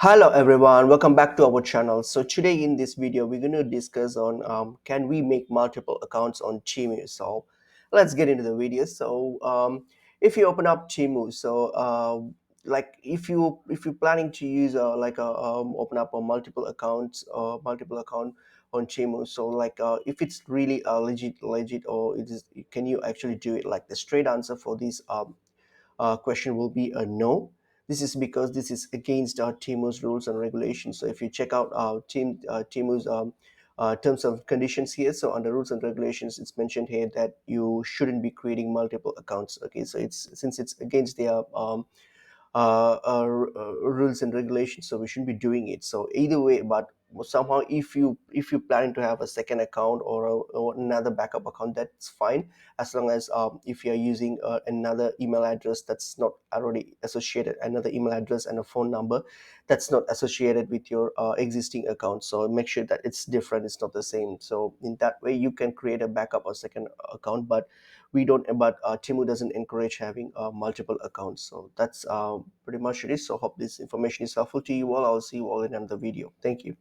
Hello everyone, welcome back to our channel. So today in this video we're going to discuss on can we make multiple accounts on Temu. So let's get into the video. If you open up Temu, like if you're planning to use open up a multiple account on Temu. So if it's really legit, or it is, can you actually do it? Like the straight answer for this question will be a no. This is because this is against our Temu's rules and regulations. So if you check out our Temu's terms and conditions here, so under rules and regulations, it's mentioned here that you shouldn't be creating multiple accounts. Okay, so it's since it's against their rules and regulations, so we shouldn't be doing it. So either way, but somehow if you planning to have a second account or another backup account, that's fine, as long as if you're using another email address that's not already associated, another email address and a phone number that's not associated with your existing account. So make sure that it's different, it's not the same. So in that way you can create a backup or second account, but we don't but Timu doesn't encourage having multiple accounts. So that's pretty much it is. So hope this information is helpful to you all. I'll see you all in another video. Thank you.